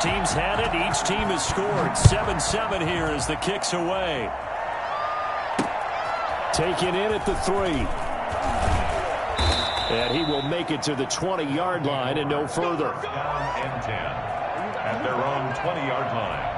teams had it. Each team has scored. 7-7 here as the kick's away. Taken in at the 3. And he will make it to the 20-yard line and no further. Down and 10 at their own 20-yard line.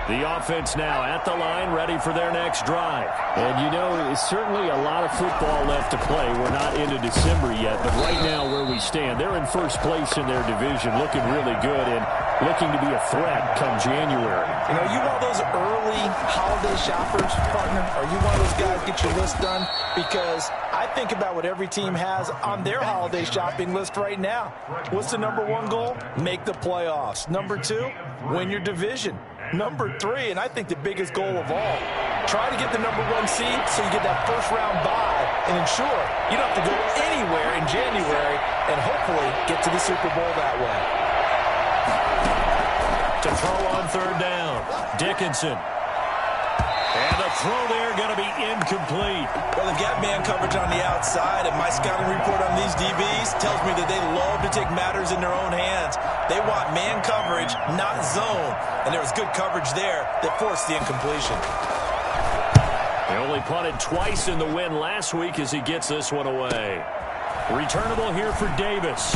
The offense now at the line, ready for their next drive. And you know, there's certainly a lot of football left to play. We're not into December yet, but right now where we stand, they're in first place in their division, looking really good and looking to be a threat come January. You know, you one of those early holiday shoppers, partner? Are you one of those guys get your list done? Because I think about what every team has on their holiday shopping list right now. What's the number 1 goal? Make the playoffs. Number 2, win your division. Number 3, and I think the biggest goal of all, try to get the number 1 seed so you get that first-round bye and ensure you don't have to go anywhere in January and hopefully get to the Super Bowl that way. To throw on 3rd down, Dickinson. And the throw there going to be incomplete. Well, they've got man coverage on the outside, and my scouting report on these DBs tells me that they love to take matters in their own hands. They want man coverage, not zone. And there was good coverage there that forced the incompletion. They only punted twice in the win last week as he gets this one away. Returnable here for Davis.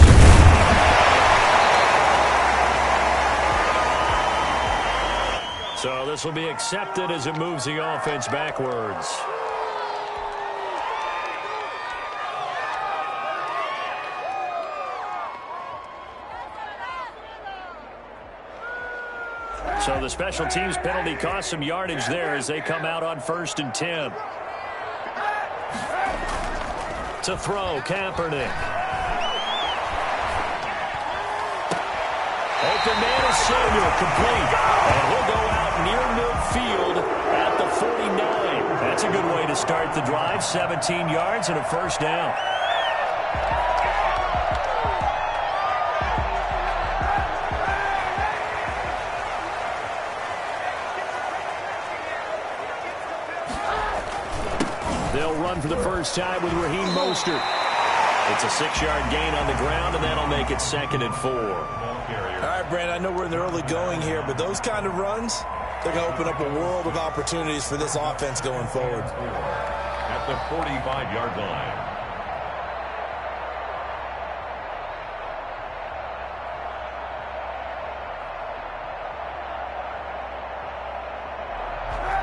So this will be accepted as it moves the offense backwards. So the special teams penalty cost some yardage there as they come out on 1st and 10. To throw, Kaepernick. Open man is Samuel, complete. And he'll go out near midfield at the 49. That's a good way to start the drive. 17 yards and a first down. They'll run for the first time with Raheem Mostert. It's a 6-yard gain on the ground, and that'll make it 2nd and 4. All right, Brandon, I know we're in the early going here, but those kind of runs, they're going to open up a world of opportunities for this offense going forward. At the 45-yard line.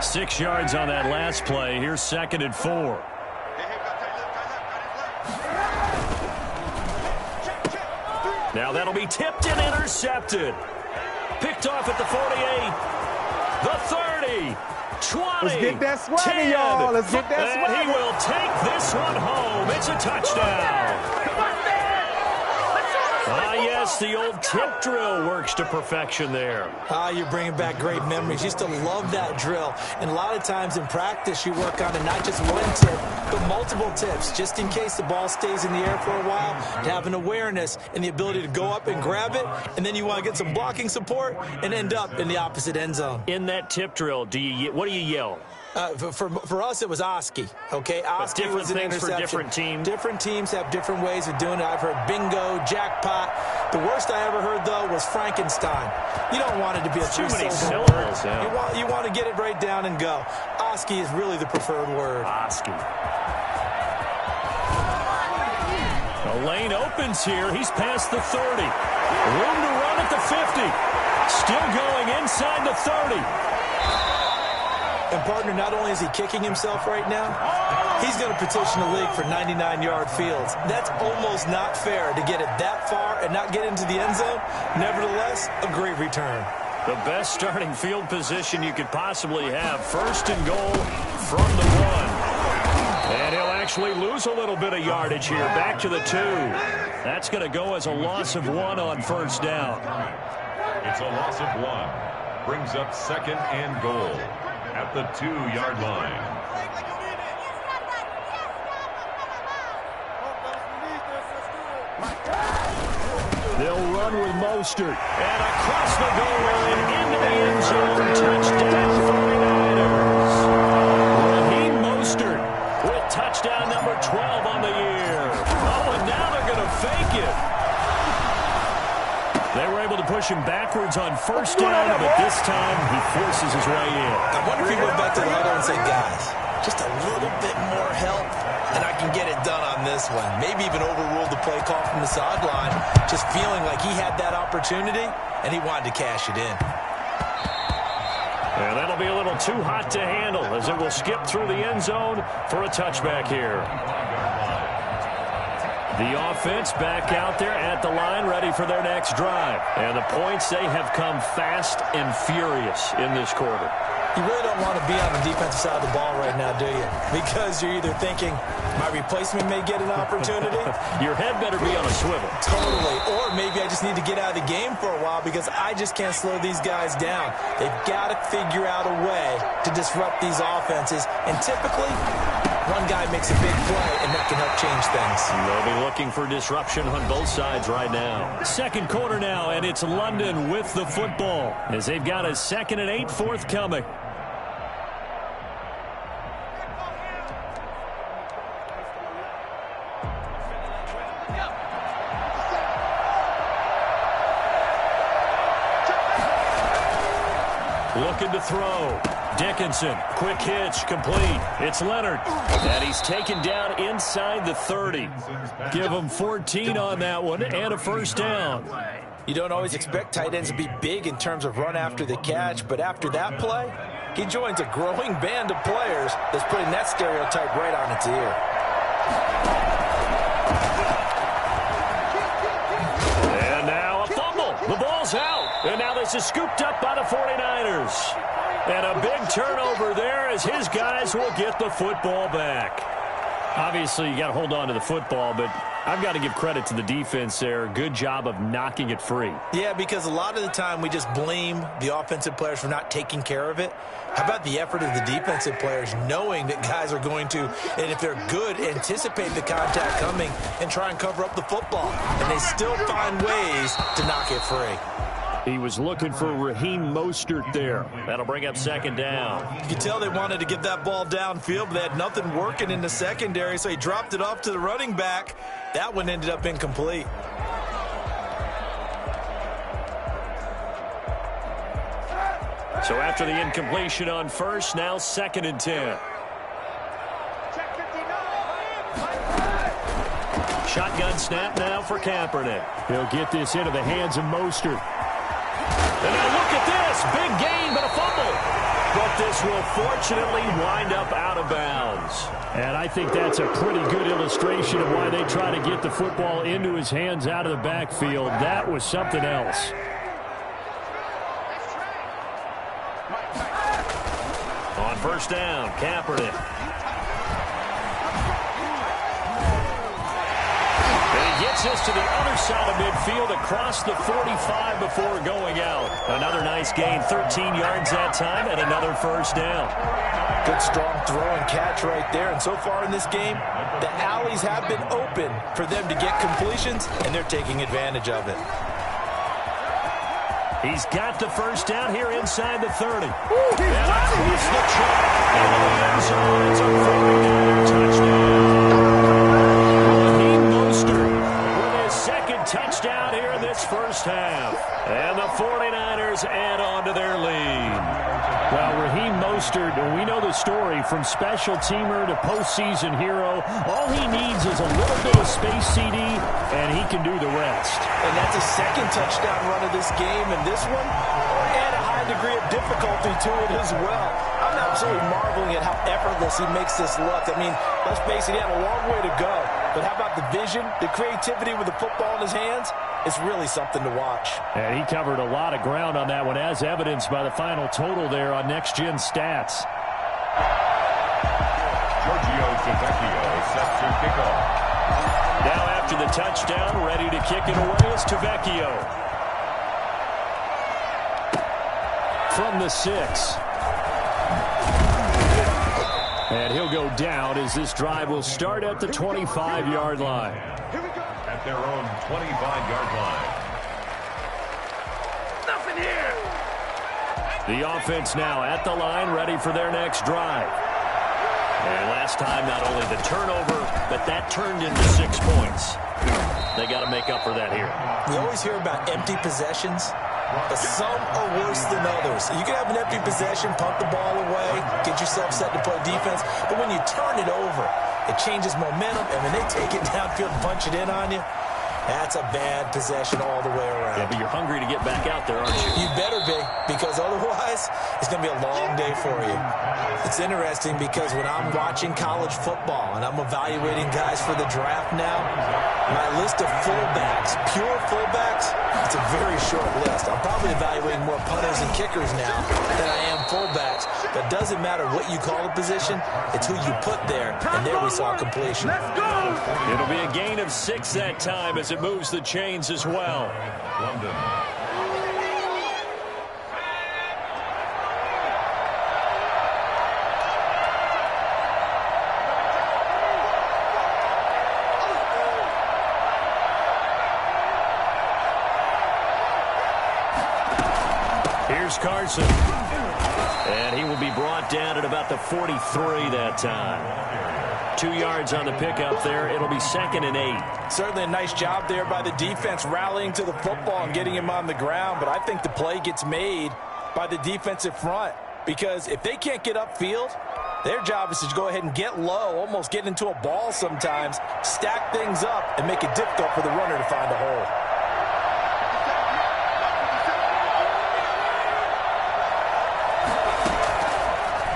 Six yards on that last play. Here's 2nd and 4. Now that'll be tipped and intercepted. Picked off at the 48, the 30, 20, Let's get that swagger, y'all. Let's get that swagger. And he will take this one home. It's a touchdown. Ah, yes, the old tip drill works to perfection there. Ah, you're bringing back great memories. Used to love that drill. And a lot of times in practice, you work on it, not just one tip, but multiple tips, just in case the ball stays in the air for a while, to have an awareness and the ability to go up and grab it, and then you want to get some blocking support and end up in the opposite end zone. In that tip drill, what do you yell? For us, it was Oski. Okay, Oski was an interception. For different teams. Different teams have different ways of doing it. I've heard bingo, jackpot. The worst I ever heard, though, was Frankenstein. You don't want it to be a three-syllable word. Yeah. You want to get it right down and go. Oski is really the preferred word. Oski. The lane opens here. He's past the 30. Room to run at the 50. Still going inside the 30. And, partner, not only is he kicking himself right now, he's going to petition the league for 99-yard fields. That's almost not fair to get it that far and not get into the end zone. Nevertheless, a great return. The best starting field position you could possibly have. 1st and goal from the 1. And he'll actually lose a little bit of yardage here. Back to the 2. That's going to go as a loss of 1 on 1st down. It's a loss of 1. Brings up 2nd and goal at the 2-yard line. They'll run with Mostert. And across the goal line into the end zone. Touchdown 49ers. Raheem Mostert with touchdown number 12 on the year. Oh, and now they're going to fake it. They were able to push him backwards on first down, but this time he forces his way in. I wonder if he went back to the huddle and said, guys, just a little bit more help, and I can get it done on this one. Maybe even overruled the play call from the sideline, just feeling like he had that opportunity, and he wanted to cash it in. And that'll be a little too hot to handle as it will skip through the end zone for a touchback here. The offense back out there at the line, ready for their next drive. And the points, they have come fast and furious in this quarter. You really don't want to be on the defensive side of the ball right now, do you? Because you're either thinking, my replacement may get an opportunity. Your head better be on a swivel. Totally. Or maybe I just need to get out of the game for a while because I just can't slow these guys down. They've got to figure out a way to disrupt these offenses. And typically, one guy makes a big play, and that can help change things. They'll be looking for disruption on both sides right now. Second quarter now, and it's London with the football as they've got a 2nd and 8 forthcoming. Looking to throw. Dickinson, quick hitch, complete. It's Leonard. And he's taken down inside the 30. Give him 14 on that one and a first down. You don't always expect tight ends to be big in terms of run after the catch, but after that play, he joins a growing band of players that's putting that stereotype right on its ear. And now a fumble. The ball's out. And now this is scooped up by the 49ers. And a big turnover there as his guys will get the football back. Obviously, you got to hold on to the football, but I've got to give credit to the defense there. Good job of knocking it free. Yeah, because a lot of the time we just blame the offensive players for not taking care of it. How about the effort of the defensive players knowing that guys are going to, and if they're good, anticipate the contact coming and try and cover up the football. And they still find ways to knock it free. He was looking for Raheem Mostert there. That'll bring up second down. You can tell they wanted to get that ball downfield, but they had nothing working in the secondary, so he dropped it off to the running back. That one ended up incomplete. So after the incompletion on first, now 2nd and 10. Shotgun snap now for Kaepernick. He'll get this into the hands of Mostert. And now look at this. Big gain, but a fumble. But this will fortunately wind up out of bounds. And I think that's a pretty good illustration of why they try to get the football into his hands out of the backfield. That was something else. On first down, Kaepernick. Gets this to the other side of midfield across the 45 before going out. Another nice gain, 13 yards that time, and another first down. Good strong throw and catch right there. And so far in this game, the alleys have been open for them to get completions, and they're taking advantage of it. He's got the first down here inside the 30. And across the track into the end zone. It's a 49er touchdown. Touchdown here in this first half. And the 49ers add on to their lead. Well, Raheem Mostert, we know the story, from special teamer to postseason hero. All he needs is a little bit of space, CD, and he can do the rest. And that's a second touchdown run of this game, and this one, and a high degree of difficulty to it as well. I'm absolutely marveling at how effortless he makes this look. I mean, let's face it, he had a long way to go. But how about the vision, the creativity with the football in his hands? It's really something to watch. And he covered a lot of ground on that one, as evidenced by the final total there on Next Gen Stats. Giorgio Tavecchio set to kick off. Now after the touchdown, ready to kick it away is Tavecchio. From the 6. And he'll go down as this drive will start at the 25-yard line. At their own 25-yard line. The offense now at the line, ready for their next drive. And last time, not only the turnover, but that turned into 6 points. They got to make up for that here. We always hear about empty possessions, but some are worse than others. You can have an empty possession, punt the ball away, get yourself set to play defense, but when you turn it over, it changes momentum, and when they take it downfield and punch it in on you, that's a bad possession all the way around. Yeah, but you're hungry to get back out there, aren't you? You better be, because otherwise it's going to be a long day for you. It's interesting because when I'm watching college football and I'm evaluating guys for the draft now, my list of fullbacks, pure fullbacks, it's a very short list. I'm probably evaluating more punters and kickers now than I am fullbacks. But it doesn't matter what you call a position, it's who you put there, and there we saw completion. Let's go! It'll be a gain of 6 that time as it moves the chains as well. London. Here's Carson. And he will be brought down at about the 43 that time. 2 yards on the pickup there. It'll be 2nd and 8. Certainly a nice job there by the defense rallying to the football and getting him on the ground, but I think the play gets made by the defensive front because if they can't get upfield, their job is to go ahead and get low, almost get into a ball sometimes, stack things up, and make it difficult for the runner to find a hole.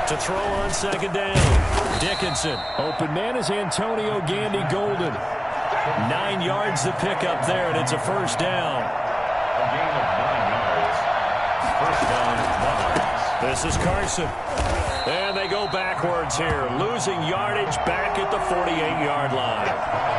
To throw on 2nd down, Dickinson. Open man is Antonio Gandy Golden. 9 yards to pick up there, and it's a 1st down. A gain of 9 yards. 1st down, Monarchs. This is Carson. And they go backwards here, losing yardage back at the 48-yard line.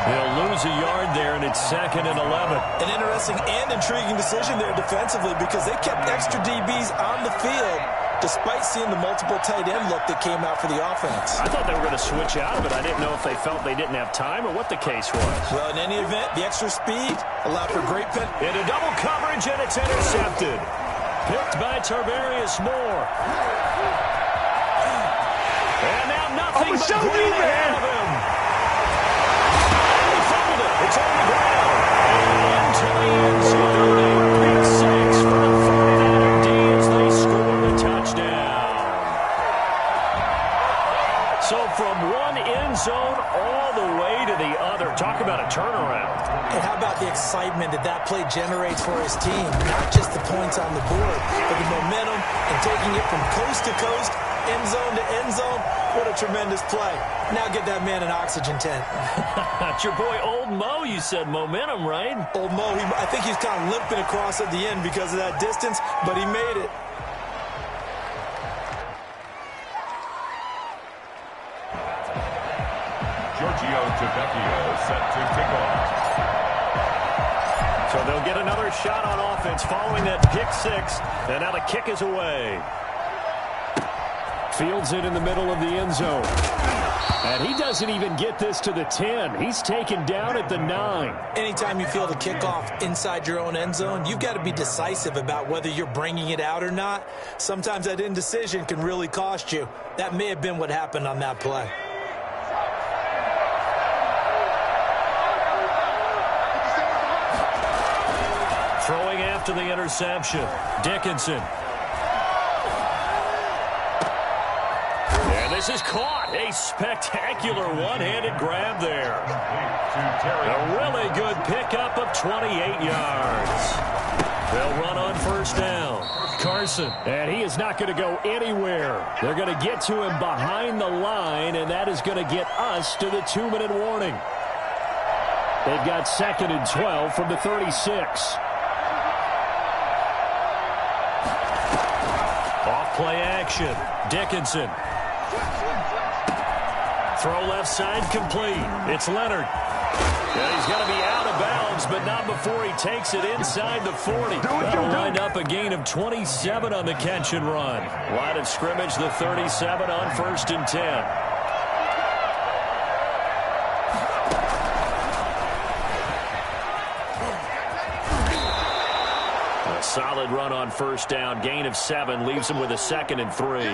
They'll lose a yard there, and it's 2nd and 11. An interesting and intriguing decision there defensively because they kept extra DBs on the field despite seeing the multiple tight end look that came out for the offense. I thought they were going to switch out of it. I didn't know if they felt they didn't have time or what the case was. Well, in any event, the extra speed allowed for great pen. Into double coverage, and it's intercepted. Picked by Tarvarius Moore. And now nothing but green ahead of him. And he fumbled it. It's on the ground. Into the end zone. Pick 6 for the 49er D as they score the touchdown. So from one end zone all the way to the other. Talk about a turnaround. And how about the excitement that that play generates for his team? Not just the points on the board, but the momentum and taking it from coast to coast, end zone to end zone. What a tremendous play. Now get that man an oxygen tent. It's your boy Old Mo, you said momentum, right? Old Mo, I think he's kind of limping across at the end because of that distance, but he made it. Giorgio Tavecchio set to kick off. So they'll get another shot on offense following that pick 6, and now the kick is away. Fields it in the middle of the end zone. And he doesn't even get this to the 10. He's taken down at the 9. Anytime you field a kickoff inside your own end zone, you've got to be decisive about whether you're bringing it out or not. Sometimes that indecision can really cost you. That may have been what happened on that play. Throwing after the interception, Dickinson. And this is caught. A spectacular one-handed grab there. A really good pickup of 28 yards. They'll run on 1st down. Carson. And he is not going to go anywhere. They're going to get to him behind the line, and that is going to get us to the 2-minute warning. They've got 2nd and 12 from the 36. Off-play action. Dickinson. Throw left side complete. It's Leonard. Yeah, he's going to be out of bounds, but not before he takes it inside the 40. That'll wind up a gain of 27 on the catch and run. Line of scrimmage, the 37 on 1st and 10. A solid run on first down. Gain of 7 leaves him with a 2nd and 3.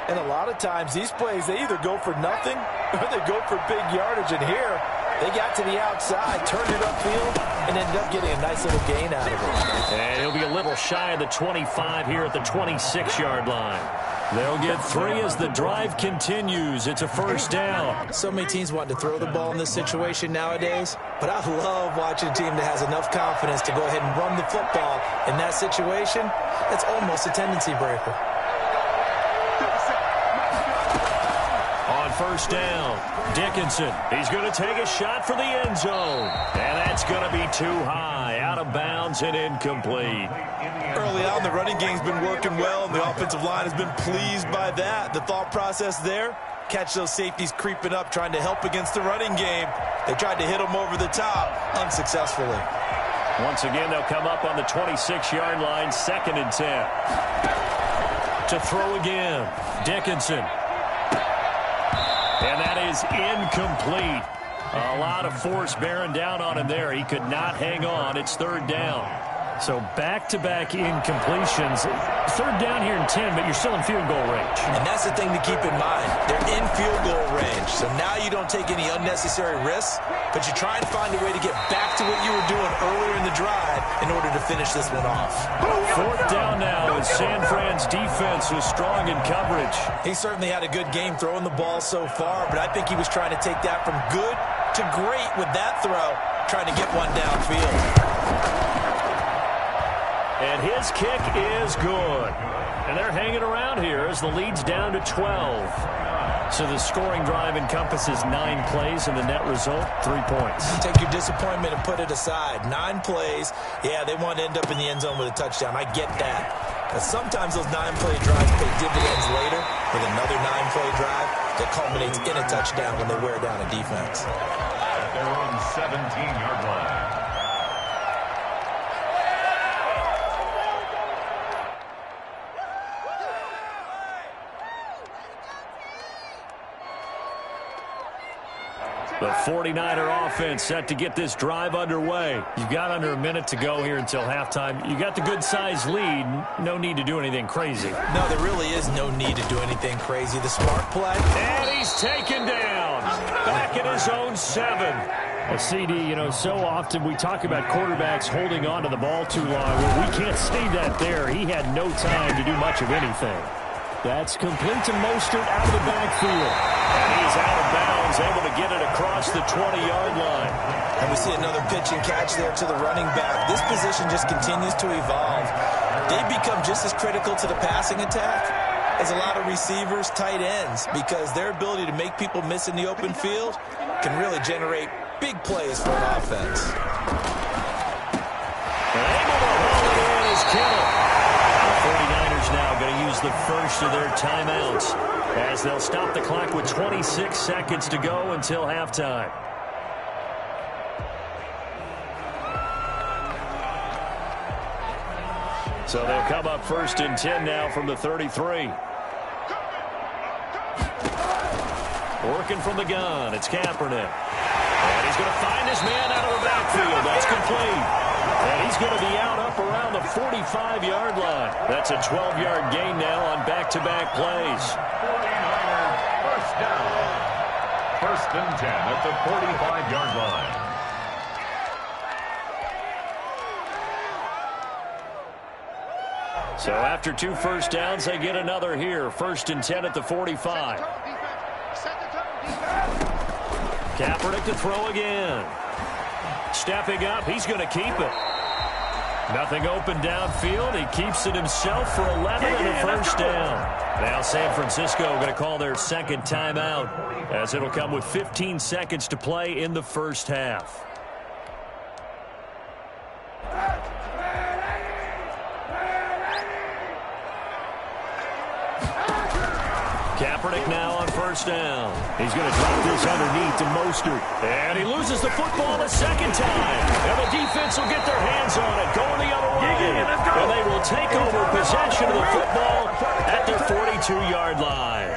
And a lot of times these plays, they either go for nothing or they go for big yardage. And here, they got to the outside, turned it upfield, and ended up getting a nice little gain out of it. And he'll be a little shy of the 25 here at the 26-yard line. They'll get 3 as the drive continues. It's a first down. So many teams want to throw the ball in this situation nowadays, but I love watching a team that has enough confidence to go ahead and run the football in that situation. That's almost a tendency breaker. On first down, Dickinson. He's going to take a shot for the end zone. And that's going to be too high. Out of bounds and incomplete. Early on, the running game's been working well, and the offensive line has been pleased by that. The thought process there, catch those safeties creeping up, trying to help against the running game. They tried to hit them over the top, unsuccessfully. Once again, they'll come up on the 26-yard line, 2nd and 10. To throw again, Dickinson. And that is incomplete. A lot of force bearing down on him there. He could not hang on. It's 3rd down. So back-to-back incompletions. 3rd down here in 10, but you're still in field goal range. And that's the thing to keep in mind. They're in field goal range. So now you don't take any unnecessary risks, but you try and find a way to get back to what you were doing earlier in the drive in order to finish this one off. 4th down now as San Fran's defense was strong in coverage. He certainly had a good game throwing the ball so far, but I think he was trying to take that from good to great with that throw, trying to get one downfield. And his kick is good. And they're hanging around here as the lead's down to 12. So the scoring drive encompasses 9 plays, and the net result, 3 points. You take your disappointment and put it aside. 9 plays. Yeah, they want to end up in the end zone with a touchdown. I get that. But sometimes those 9-play drives pay dividends later with another 9-play drive that culminates in a touchdown when they wear down a defense. At their own 17-yard line. The 49er offense set to get this drive underway. You've got under a minute to go here until halftime. You got the good-sized lead. No need to do anything crazy. No, there really is no need to do anything crazy. The smart play. And he's taken down. Back at his own 7. A CD, so often we talk about quarterbacks holding on to the ball too long. Well, we can't say that there. He had no time to do much of anything. That's complete to Mostert out of the backfield. And he's out of bounds, able to get it across the 20-yard line. And we see another pitch and catch there to the running back. This position just continues to evolve. They become just as critical to the passing attack as a lot of receivers, tight ends, because their ability to make people miss in the open field can really generate big plays for an offense. Able to hold it in is Kittle. The 49ers now going to use the first of their timeouts as they'll stop the clock with 26 seconds to go until halftime. So they'll come up 1st and 10 now from the 33. Working from the gun, it's Kaepernick. And he's going to find his man out of the backfield. That's complete. And he's going to be out up around the 45-yard line. That's a 12-yard gain now on back-to-back plays. 49ers first down. 1st and 10 at the 45-yard line. So after 2 first downs, they get another here. 1st and 10 at the 45. Kaepernick to throw again. Stepping up, he's going to keep it. Nothing open downfield. He keeps it himself for 11 and a first down. Now San Francisco going to call their 2nd timeout as it'll come with 15 seconds to play in the first half. Kaepernick now on first down. He's going to drop this underneath to Mostert. And he loses the football a second time. And the defense will get their hands on it, going the other way. And they will take over possession of the football at their 42-yard line.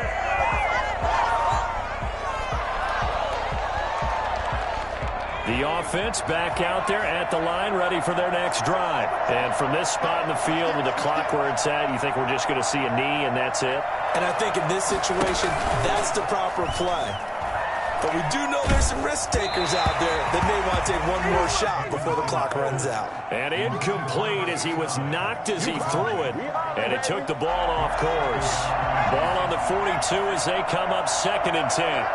The offense back out there at the line, ready for their next drive. And from this spot in the field with the clock where it's at, you think we're just going to see a knee and that's it? And I think in this situation, that's the proper play. But we do know there's some risk takers out there that may want to take one more shot before the clock runs out. And incomplete as he was knocked as he threw it. And it took the ball off course. Ball on the 42 as they come up 2nd and 10.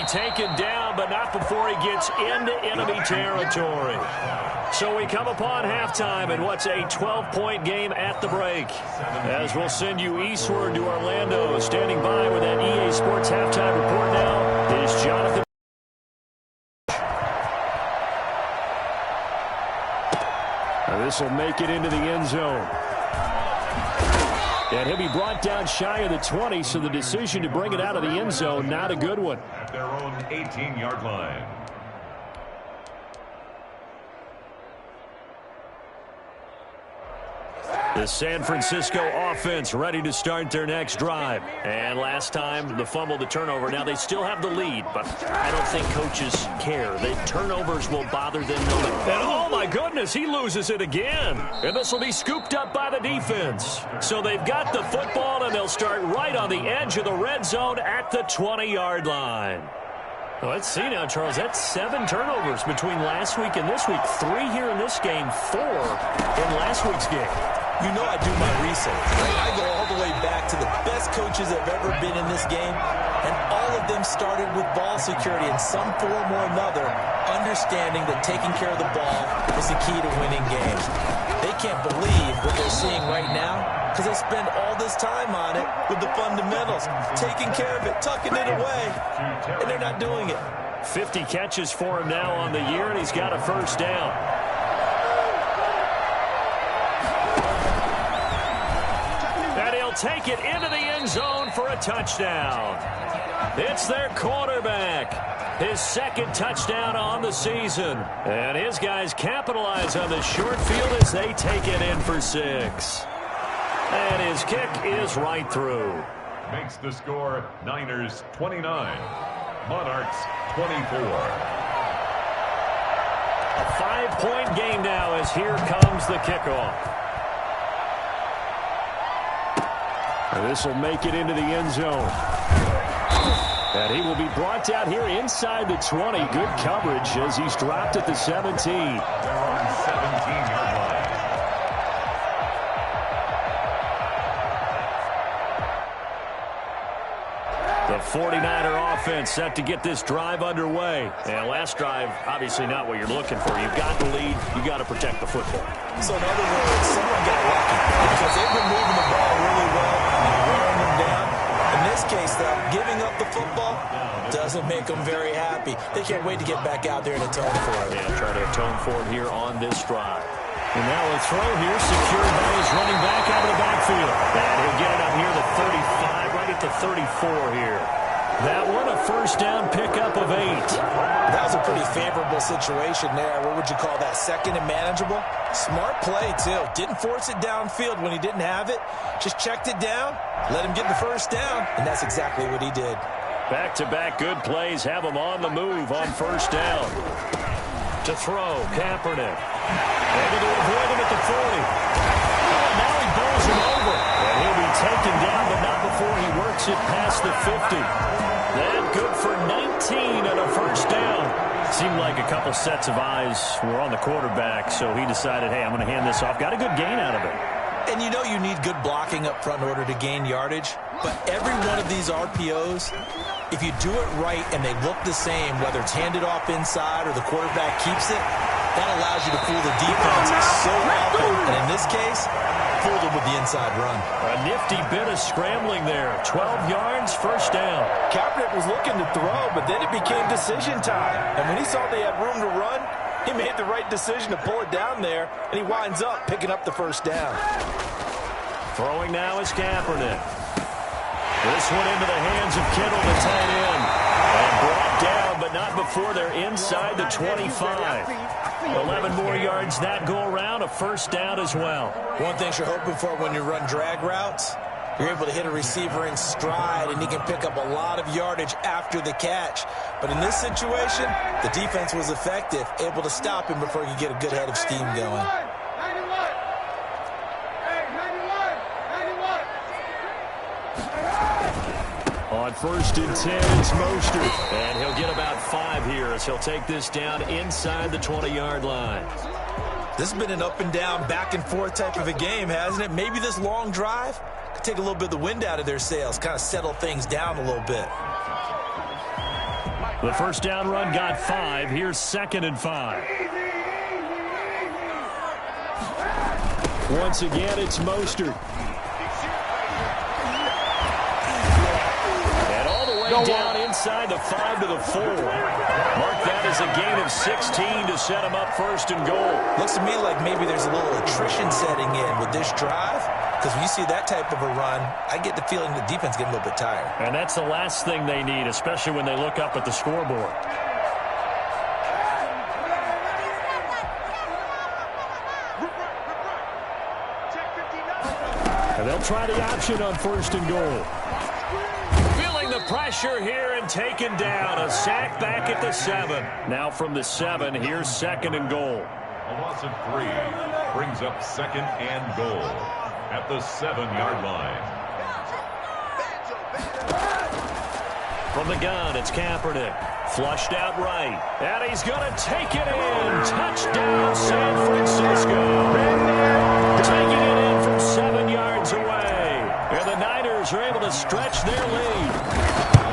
Taken down, but not before he gets into enemy territory. So we come upon halftime in what's a 12-point game at the break. As we'll send you eastward to Orlando. Standing by with that EA Sports halftime report now is Jonathan. This will make it into the end zone. And he'll be brought down shy of the 20, so the decision to bring it out of the end zone, not a good one. At their own 18-yard line. The San Francisco offense ready to start their next drive. And last time, the fumble, the turnover. Now they still have the lead, but I don't think coaches care. The turnovers will bother them no matter. And oh my goodness, he loses it again. And this will be scooped up by the defense. So they've got the football, and they'll start right on the edge of the red zone at the 20-yard line. Well, let's see now, Charles. That's 7 turnovers between last week and this week. 3 here in this game, 4 in last week's game. You know I do my research. Right? I go all the way back to the best coaches that have ever been in this game, and all of them started with ball security in some form or another, understanding that taking care of the ball is the key to winning games. They can't believe what they're seeing right now because they spend all this time on it with the fundamentals, taking care of it, tucking it away, and they're not doing it. 50 catches for him now on the year, and he's got a first down. Take it into the end zone for a touchdown. It's their quarterback. His 2nd touchdown on the season. And his guys capitalize on the short field as they take it in for 6. And his kick is right through. Makes the score Niners 29, Monarchs 24. A 5-point game now as here comes the kickoff. This will make it into the end zone. And he will be brought down here inside the 20. Good coverage as he's dropped at the 17. They're on 17-yard line. The 49er offense set to get this drive underway. And last drive, obviously not what you're looking for. You've got the lead. You've got to protect the football. So in other words, someone got lucky because they've been moving the ball really well and wearing them down. In this case, though, giving up the football doesn't make them very happy. They can't wait to get back out there and atone for it. Yeah, try to atone for it here on this drive. And now a throw here, secured by his running back out of the backfield. And he'll get it up near the 35, right at the 34 here. That one, a first down pickup of 8. That was a pretty favorable situation there. What would you call that? 2nd and manageable? Smart play, too. Didn't force it downfield when he didn't have it. Just checked it down, let him get the first down, and that's exactly what he did. Back-to-back good plays have him on the move on first down. To throw, Kaepernick. Able to avoid him at the 40. Oh, now he bowls him over. And he'll be taken down, but not before he works it past the 50. Then good for 19 and a first down. Seemed like a couple sets of eyes were on the quarterback, so he decided, hey, I'm going to hand this off. Got a good gain out of it. And you know you need good blocking up front in order to gain yardage, but every one of these RPOs, if you do it right and they look the same, whether it's handed off inside or the quarterback keeps it, that allows you to fool the defense so often. And in this case, fooled them with the inside run. A nifty bit of scrambling there. 12 yards, first down. Kaepernick was looking to throw, but then it became decision time. And when he saw they had room to run, he made the right decision to pull it down there, and he winds up picking up the first down. Throwing now is Kaepernick. This one into the hands of Kittle, the tight end. And brought down, but not before they're inside the 25. 11 more yards that go around, a first down as well. One thing you're hoping for when you run drag routes, you're able to hit a receiver in stride, and he can pick up a lot of yardage after the catch. But in this situation, the defense was effective, able to stop him before he could get a good head of steam going. On 1st and 10, it's Mostert. And he'll get about 5 here as he'll take this down inside the 20-yard line. This has been an up-and-down, back-and-forth type of a game, hasn't it? Maybe this long drive could take a little bit of the wind out of their sails, kind of settle things down a little bit. The first down run got 5. Here's 2nd and 5. Once again, it's Mostert. And all the way down inside the 5 to the 4. Mark that as a gain of 16 to set him up 1st and goal. Looks to me like maybe there's a little attrition setting in with this drive, because when you see that type of a run, I get the feeling the defense getting a little bit tired. And that's the last thing they need, especially when they look up at the scoreboard. And they'll try the option on 1st and goal. Feeling the pressure here and taken down. A sack back at the 7. Now from the 7, here's 2nd and goal. A loss of 3 brings up 2nd and goal at the 7-yard line. From the gun, it's Kaepernick. Flushed out right. And he's going to take it in. Touchdown, San Francisco. Taking it in from 7 yards away. And the Niners are able to stretch their lead.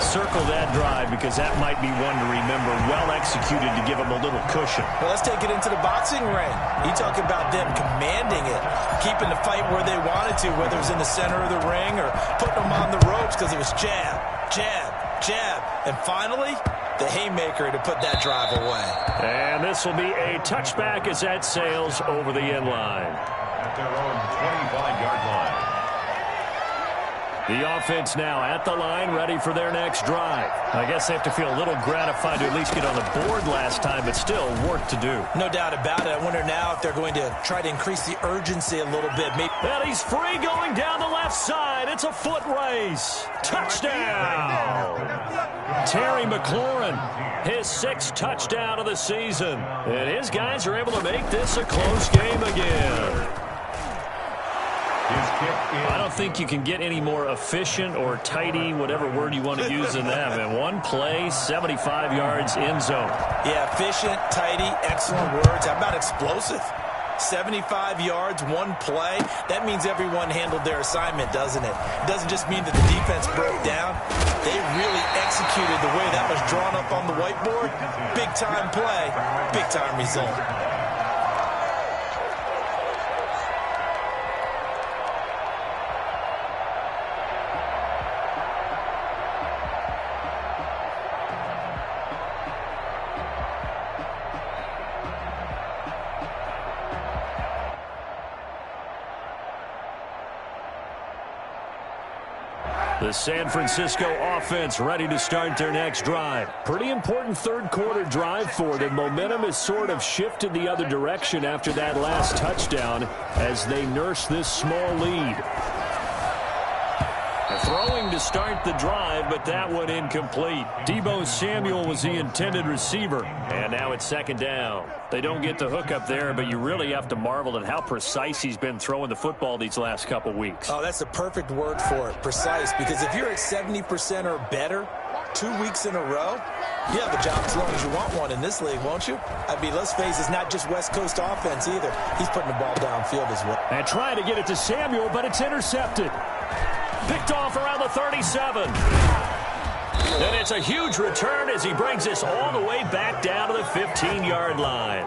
Circle that drive because that might be one to remember. Well executed to give them a little cushion. Well, let's take it into the boxing ring. You talk about them commanding it, keeping the fight where they wanted to, whether it was in the center of the ring or putting them on the ropes, because it was jab, jab, jab. And finally, the haymaker to put that drive away. And this will be a touchback as that sails over the end line. At their own 25-yard line. The offense now at the line, ready for their next drive. I guess they have to feel a little gratified to at least get on the board last time, but still work to do. No doubt about it. I wonder now if they're going to try to increase the urgency a little bit. Maybe. And he's free going down the left side. It's a foot race. Touchdown! Terry McLaurin, his 6th touchdown of the season. And his guys are able to make this a close game again. I don't think you can get any more efficient or tidy, whatever word you want to use in that. And one play, 75 yards in zone. Yeah, efficient, tidy, excellent words. How about explosive? 75 yards, one play. That means everyone handled their assignment, doesn't it? It doesn't just mean that the defense broke down. They really executed the way that was drawn up on the whiteboard. Big-time play, big-time result. The San Francisco offense ready to start their next drive. Pretty important third-quarter drive for them. Momentum has sort of shifted the other direction after that last touchdown as they nurse this small lead. Throwing to start the drive, but that one incomplete. Deebo Samuel was the intended receiver, and now it's 2nd down. They don't get the hook up there, but you really have to marvel at how precise he's been throwing the football these last couple weeks. Oh, that's the perfect word for it, precise, because if you're at 70% or better 2 weeks in a row, you have a job as long as you want one in this league, won't you? I mean, let's face it, it's not just West Coast offense either. He's putting the ball downfield as well. And trying to get it to Samuel, but it's intercepted. Picked off around the 37. And it's a huge return as he brings this all the way back down to the 15-yard line.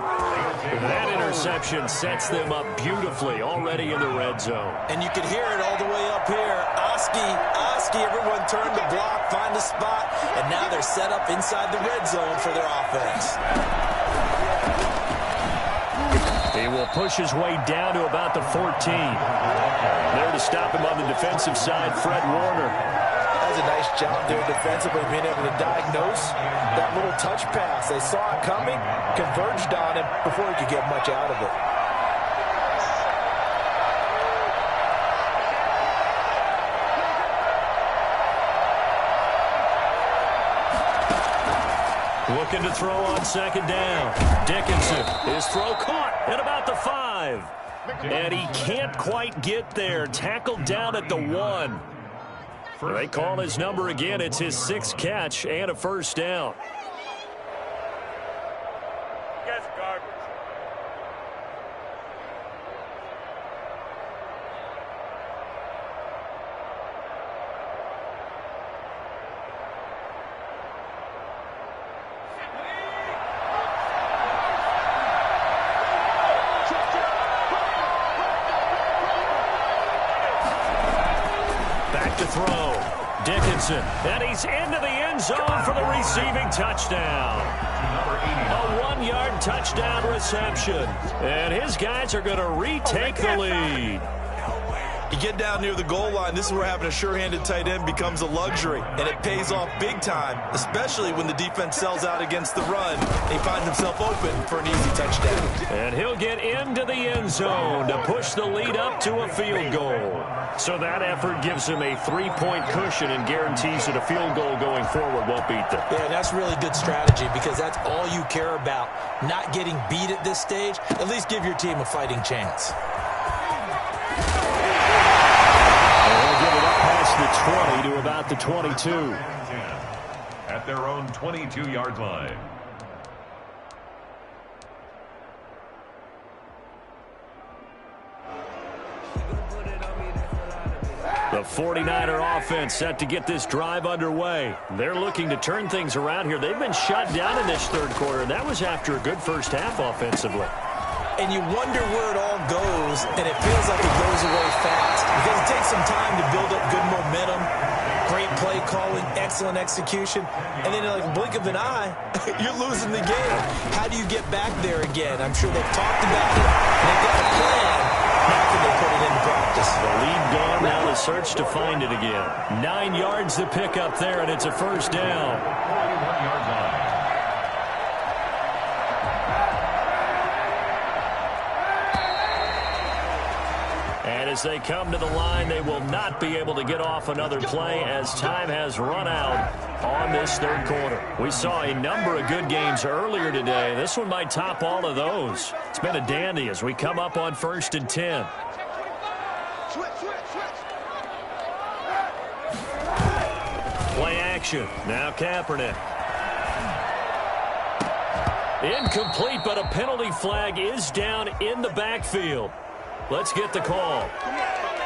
That interception sets them up beautifully already in the red zone. And you can hear it all the way up here. Oski, everyone turn the block, find a spot, and now they're set up inside the red zone for their offense. He will push his way down to about the 14. There to stop him on the defensive side, Fred Warner. That's a nice job there defensively, being able to diagnose that little touch pass. They saw it coming, converged on him before he could get much out of it. Looking to throw on second down. Dickinson, his throw caught at about the 5. And he can't quite get there. Tackled down at the 1. They call his number again. It's his 6th catch and a first down. That's garbage. To throw. Dickinson, and he's into the end zone for the receiving touchdown. A 1-yard touchdown reception. And his guys are going to retake the lead. You get down near the goal line, this is where having a sure-handed tight end becomes a luxury, and it pays off big time, especially when the defense sells out against the run. He finds himself open for an easy touchdown. And he'll get into the end zone to push the lead up to a field goal. So that effort gives him a 3-point cushion and guarantees that a field goal going forward won't beat them. Yeah, that's really good strategy because that's all you care about. Not getting beat at this stage, at least give your team a fighting chance. The 20 to about the 22. At their own 22-yard line. The 49er offense set to get this drive underway. They're looking to turn things around here. They've been shut down in this third quarter, and that was after a good first half offensively. And you wonder where it all goes, and it feels like it goes away fast because it takes some time to build up good momentum, great play calling, excellent execution, and then in like a blink of an eye, you're losing the game. How do you get back there again? I'm sure they've talked about it, and they've got a plan. Now can they put it into practice? The lead gone, now the search to find it again. 9 yards to pick up there, and it's a first down. 41-yard line. And as they come to the line, they will not be able to get off another play as time has run out on this third quarter. We saw a number of good games earlier today. This one might top all of those. It's been a dandy as we come up on 1st and 10. Play action. Now Kaepernick. Incomplete, but a penalty flag is down in the backfield. Let's get the call.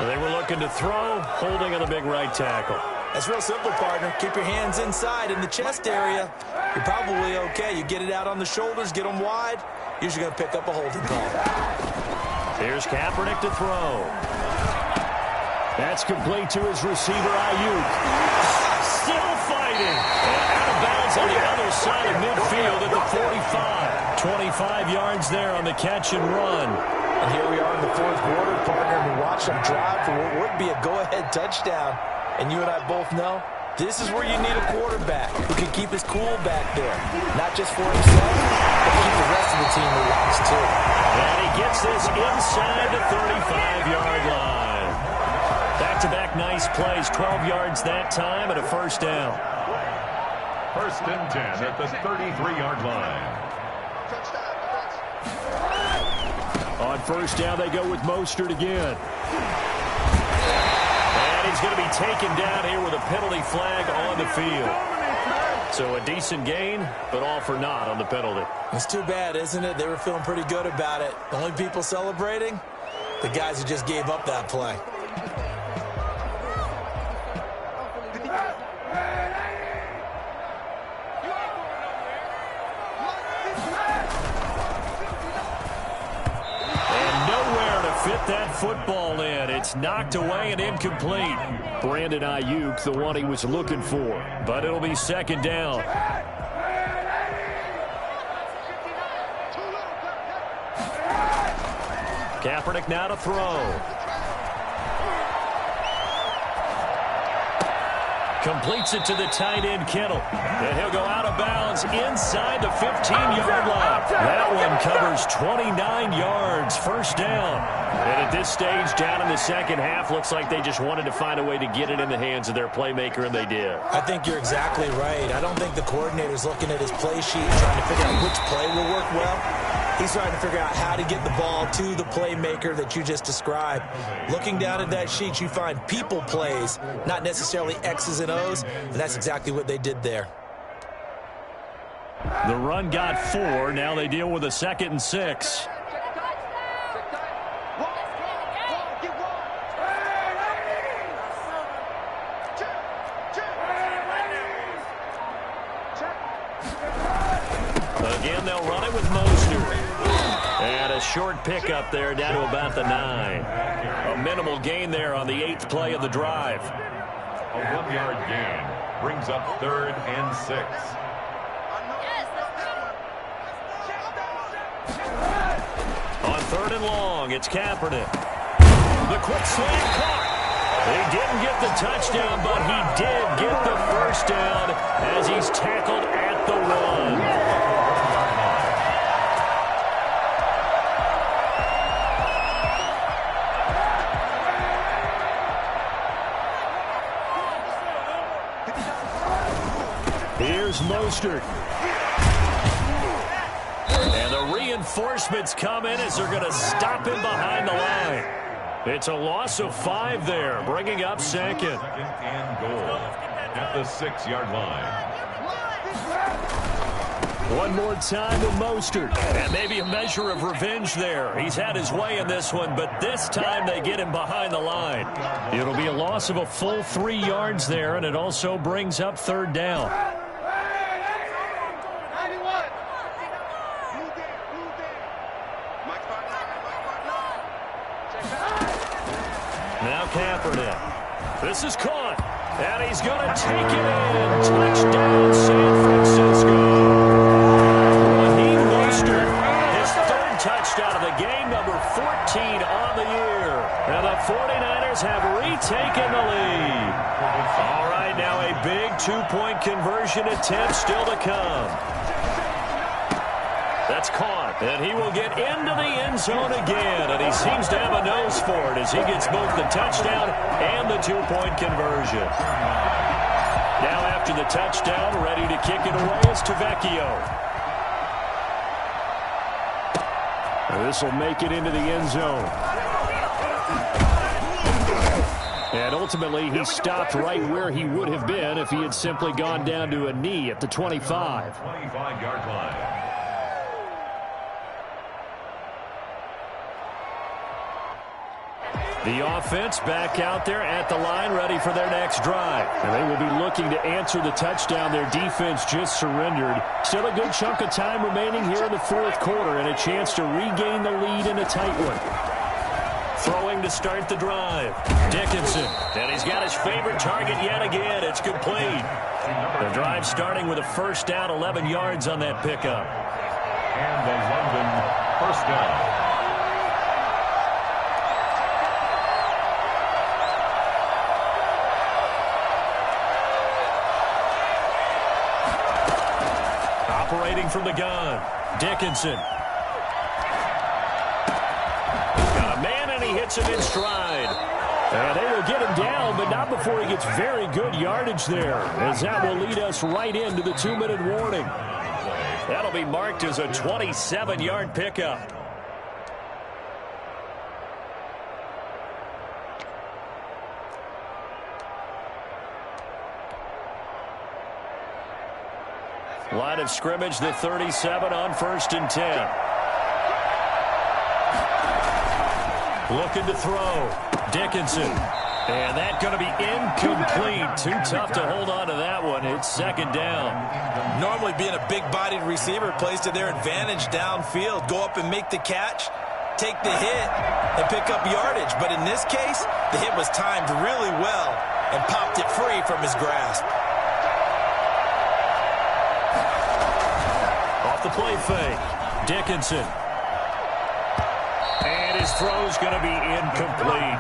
They were looking to throw, holding on the big right tackle. That's real simple, partner. Keep your hands inside in the chest area. You're probably okay. You get it out on the shoulders, get them wide. Usually going to pick up a holding call. Here's Kaepernick to throw. That's complete to his receiver, Ayuk. Still fighting. And out of bounds on the other side of midfield at the 45. 25 yards there on the catch and run. And here we are in the fourth quarter, partner, and we watch them drive for what would be a go-ahead touchdown. And you and I both know this is where you need a quarterback who can keep his cool back there. Not just for himself, but keep the rest of the team relaxed, too. And he gets this inside the 35-yard line. Back-to-back nice plays, 12 yards that time, and a first down. 1st and 10 at the 33-yard line. On first down, they go with Mostert again. And he's going to be taken down here with a penalty flag on the field. So a decent gain, but all for naught on the penalty. It's too bad, isn't it? They were feeling pretty good about it. The only people celebrating, the guys who just gave up that play. Fit that football in. It's knocked away and incomplete. Brandon Ayuk, the one he was looking for. But it'll be second down. Kaepernick now to throw. Completes it to the tight end, Kittle. And he'll go out of bounds inside the 15-yard line. That one covers 29 yards. First down. And at this stage, down in the second half, looks like they just wanted to find a way to get it in the hands of their playmaker, and they did. I think you're exactly right. I don't think the coordinator's looking at his play sheet trying to figure out which play will work well. He's trying to figure out how to get the ball to the playmaker that you just described. Looking down at that sheet, you find people plays, not necessarily X's and O's, and that's exactly what they did there. The run got 4. Now they deal with a 2nd and 6. Again, they'll run it with Mostert. And a short pickup there down to about the 9. A minimal gain there on the 8th play of the drive. A 1-yard gain brings up 3rd and 6. On 3rd and long, it's Kaepernick. The quick slant caught. He didn't get the touchdown, but he did get the first down as he's tackled at the 1. Here's Mostert. And the reinforcements come in as they're going to stop him behind the line. It's a loss of 5 there, bringing up 2nd. 2nd and goal at the 6-yard line. One more time with Mostert. And maybe a measure of revenge there. He's had his way in this one, but this time they get him behind the line. It'll be a loss of a full 3 yards there, and it also brings up 3rd down. Now Kaepernick. This is caught. And he's going to take it in. Touchdown, San Francisco. Raheem Mostert, his 3rd touchdown of the game, number 14 on the year. And the 49ers have retaken the lead. All right, now a big 2-point conversion attempt still to come. That's caught, and he will get into the end zone again, and he seems to have a nose for it as he gets both the touchdown and the 2-point conversion. Now after the touchdown, ready to kick it away is Tavecchio. This will make it into the end zone. And ultimately, he stopped right where he would have been if he had simply gone down to a knee at the 25. 25-yard line. The offense back out there at the line, ready for their next drive. And they will be looking to answer the touchdown their defense just surrendered. Still a good chunk of time remaining here in the 4th quarter and a chance to regain the lead in a tight one. Throwing to start the drive. Dickinson. And he's got his favorite target yet again. It's complete. The drive starting with a first down, 11 yards on that pickup. And the London first down. Operating from the gun. Dickinson. Got a man, and he hits him in stride. And they will get him down, but not before he gets very good yardage there, as that will lead us right into the 2-minute warning. That'll be marked as a 27-yard pickup. Line of scrimmage, the 37 on 1st and 10. Looking to throw. Dickinson. And that's going to be incomplete. Too tough to hold on to that one. It's 2nd down. Normally being a big-bodied receiver plays to their advantage downfield. Go up and make the catch, take the hit, and pick up yardage. But in this case, the hit was timed really well and popped it free from his grasp. Off the play fake. Dickinson. And his throw's going to be incomplete.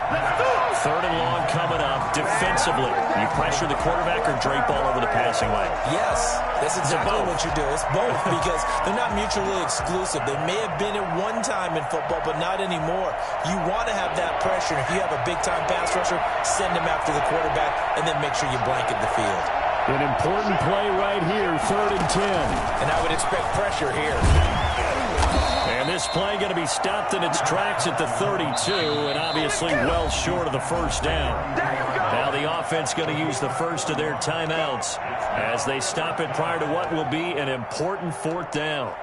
3rd and long coming up. defensively? You pressure the quarterback or drape all over the passing lane? Yes, that's exactly what you do. It's both because they're not mutually exclusive. They may have been at one time in football, but not anymore. You want to have that pressure. If you have a big-time pass rusher, send him after the quarterback, and then make sure you blanket the field. An important play right here, 3rd and 10. And I would expect pressure here. And this play going to be stopped in its tracks at the 32, and obviously well short of the first down. Now the offense going to use the first of their timeouts as they stop it prior to what will be an important 4th down.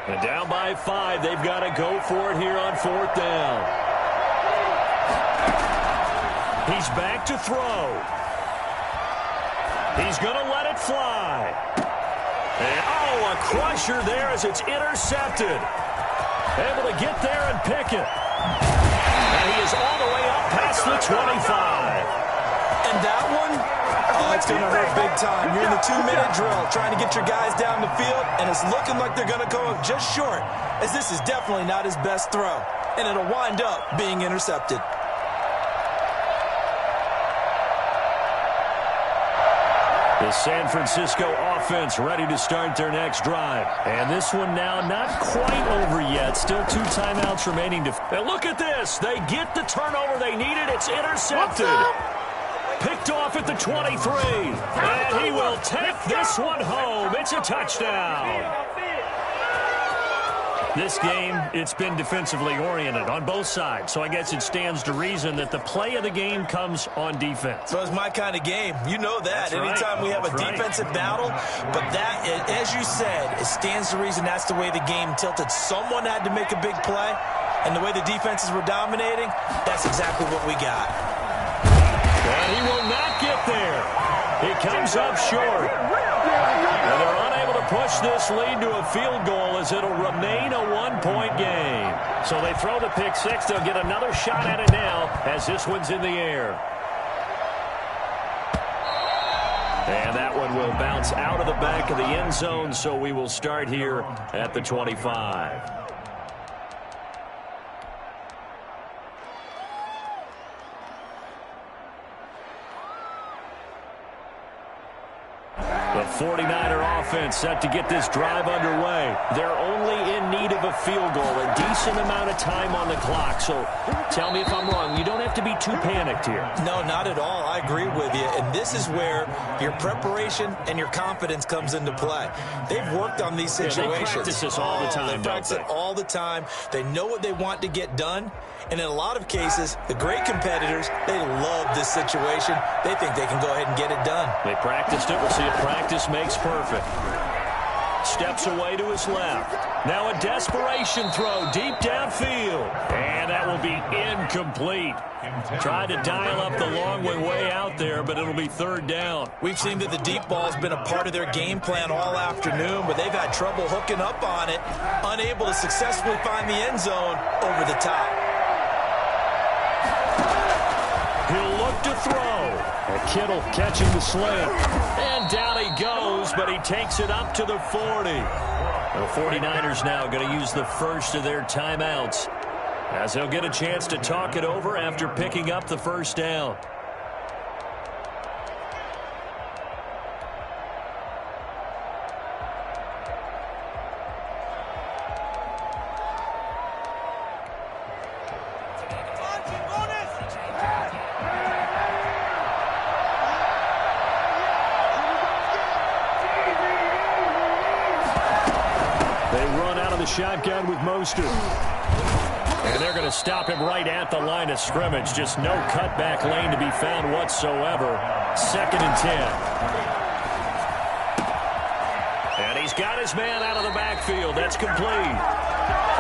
And down by 5, they've got to go for it here on 4th down. He's back to throw. He's going to let it fly. And, a crusher there as it's intercepted. Able to get there and pick it. And he is all the way up past the 25. And that one, it's going to hurt big time. You're in the 2-minute drill trying to get your guys down the field, and it's looking like they're going to go up just short, as this is definitely not his best throw. And it'll wind up being intercepted. The San Francisco offense ready to start their next drive. And this one now not quite over yet. Still 2 timeouts remaining. And look at this. They get the turnover they needed. It's intercepted. Picked off at the 23. And he will take this one home. It's a touchdown. This game, it's been defensively oriented on both sides, so I guess it stands to reason that the play of the game comes on defense. So it's my kind of game. You know that. Anytime we have a defensive battle, but that, as you said, it stands to reason that's the way the game tilted. Someone had to make a big play, and the way the defenses were dominating, that's exactly what we got. And he will not get there. He comes up short. And they're unable to push this lead to a field goal as it'll remain a 1-point game. So they throw the pick 6. They'll get another shot at it now as this one's in the air. And that one will bounce out of the back of the end zone, so we will start here at the 25. The 49er offense set to get this drive underway. They're only in need of a field goal, a decent amount of time on the clock. So tell me if I'm wrong. You don't have to be too panicked here. No, not at all. I agree with you. And this is where your preparation and your confidence comes into play. They've worked on these situations. They practice this all the time, They practice it all the time. They know what they want to get done. And in a lot of cases, the great competitors, they love this situation. They think they can go ahead and get it done. They practiced it. We'll see if practice makes perfect. Steps away to his left. Now a desperation throw deep downfield. And that will be incomplete. Tried to dial up the long one way out there, but it'll be 3rd down. We've seen that the deep ball's been a part of their game plan all afternoon, but they've had trouble hooking up on it, unable to successfully find the end zone over the top. He'll look to throw. And Kittle catching the slant. And down he goes, but he takes it up to the 40. The 49ers now going to use the first of their timeouts as they'll get a chance to talk it over after picking up the first down. Shotgun with Mostert. And they're going to stop him right at the line of scrimmage. Just no cutback lane to be found whatsoever. 2nd and 10. And he's got his man out of the backfield. That's complete.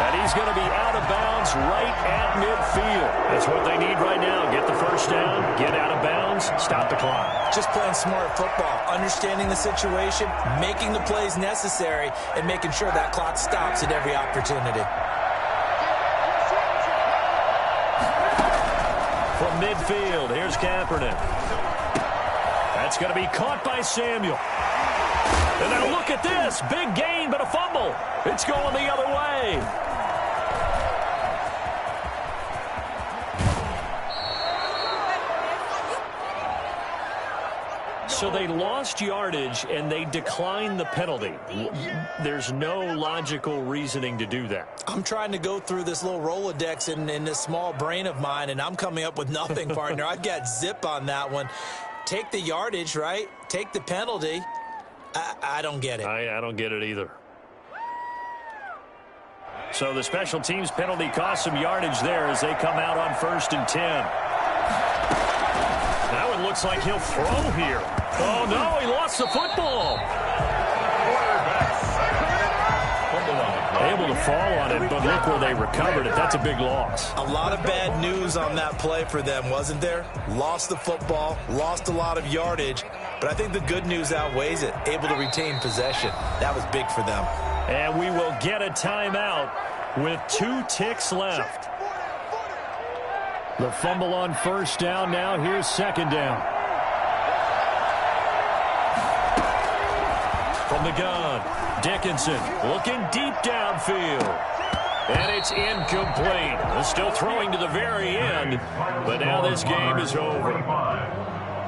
And he's going to be out of bounds right at midfield. That's what they need right now. Get the first down, get out of bounds, stop the clock. Just playing smart football, understanding the situation, making the plays necessary, and making sure that clock stops at every opportunity. From midfield, here's Kaepernick. That's going to be caught by Samuel. And now look at this. Big gain, but a fumble. It's going the other way. So they lost yardage, and they declined the penalty. There's no logical reasoning to do that. I'm trying to go through this little Rolodex in this small brain of mine, and I'm coming up with nothing, partner. I've got zip on that one. Take the yardage, right? Take the penalty. I don't get it. I don't get it either. So the special teams penalty cost some yardage there as they come out on 1st and 10. Now it looks like he'll throw here. Oh, no, he lost the football. Able to fall on it, but look where they recovered it. That's a big loss. A lot of bad news on that play for them, wasn't there? Lost the football, lost a lot of yardage, but I think the good news outweighs it. Able to retain possession. That was big for them. And we will get a timeout with 2 ticks left. The fumble on 1st down now. Here's 2nd down. From the gun, Dickinson looking deep downfield. And it's incomplete. They're still throwing to the very end, but now this game is over.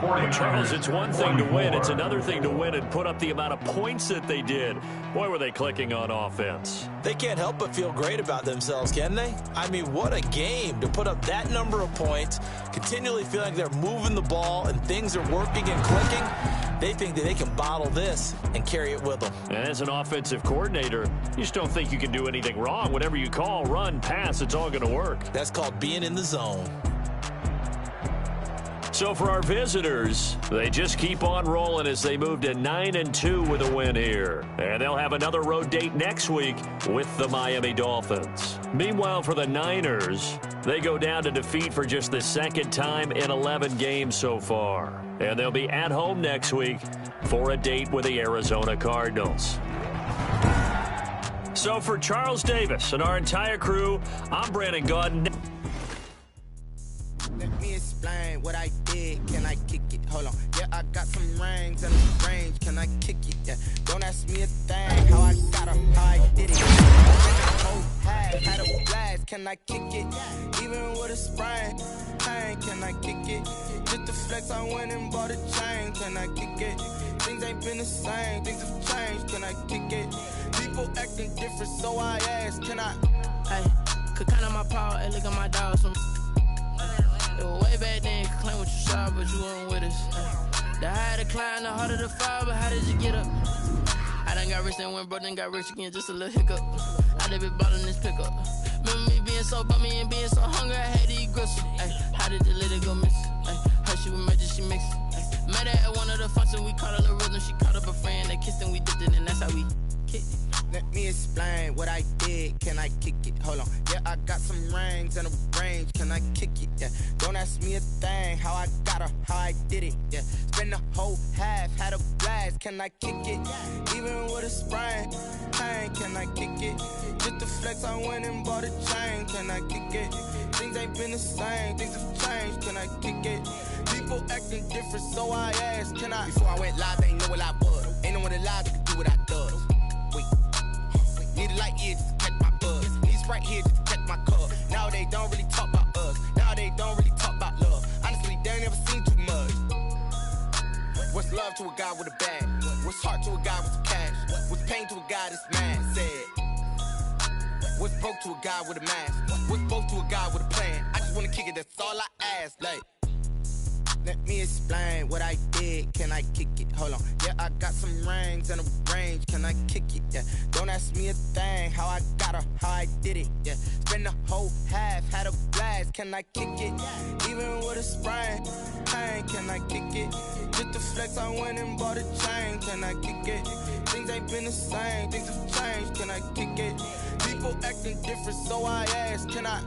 Well, Charles, it's one thing to win. It's another thing to win and put up the amount of points that they did. Boy, were they clicking on offense. They can't help but feel great about themselves, can they? I mean, what a game to put up that number of points, continually feeling like they're moving the ball and things are working and clicking. They think that they can bottle this and carry it with them. And as an offensive coordinator, you just don't think you can do anything wrong. Whatever you call, run, pass, it's all going to work. That's called being in the zone. So for our visitors, they just keep on rolling as they move to 9-2 with a win here. And they'll have another road date next week with the Miami Dolphins. Meanwhile, for the Niners, they go down to defeat for just the 2nd time in 11 games so far. And they'll be at home next week for a date with the Arizona Cardinals. So for Charles Davis and our entire crew, I'm Brandon Gaudin. Let me explain what I did. Can I kick it? Hold on. Yeah, I got some rings and a range. Can I kick it? Yeah. Don't ask me a thing. How I got her, how I did it. Oh, had a blast. Can I kick it? Even with a sprain. Hey, can I kick it? Just to flex, I went and bought a chain. Can I kick it? Things ain't been the same. Things have changed. Can I kick it? People acting different, so I asked. Can I? Hey, could count on my power and look at my dogs. It was way back then, you could claim what you saw, but you weren't with us. The higher the climb, the harder the fall, but how did you get up? I done got rich and went broke, then got rich again, just a little hiccup. I done been ballin' this pickup. Remember me being so bummy and being so hungry, I had to eat gristle. How did the little go miss? Her she was magic, she mixed. Met her at one of the functions, we caught a little rhythm, she caught up a friend, they kissed and we dipped it, and that's how we kicked it. Let me explain what I did. Can I kick it? Hold on. Yeah, I got some rings and a range. Can I kick it? Yeah. Don't ask me a thing. How I got her, how I did it. Yeah. Spend the whole half, had a blast. Can I kick it? Even with a sprain. Hey, can I kick it? Just to flex, I went and bought a chain. Can I kick it? Things ain't been the same. Things have changed. Can I kick it? People acting different, so I asked. Can I? Before I went live, they ain't know what I was. Ain't no one alive that could do what I does. Wait. Need a light here just to catch my buzz. Need Sprite here just to catch my cup. Now they don't really talk about us. Now they don't really talk about love. Honestly, they ain't never seen too much. What's love to a guy with a bag? What's heart to a guy with some cash? What's pain to a guy that's mad? Said. What's broke to a guy with a mask? What's broke to a guy with a plan? I just wanna kick it, that's all I ask. Like, let me explain what I did. Can I kick it? Hold on. Yeah, I got some rings and a range. Can I kick it? Yeah. Don't ask me a thing. How I got her, how I did it. Yeah. Spend the whole half, had a blast. Can I kick it? Even with a sprain. Hey, can I kick it? Just to flex, I went and bought a chain. Can I kick it? Things ain't been the same. Things have changed. Can I kick it? People acting different, so I asked. Can I?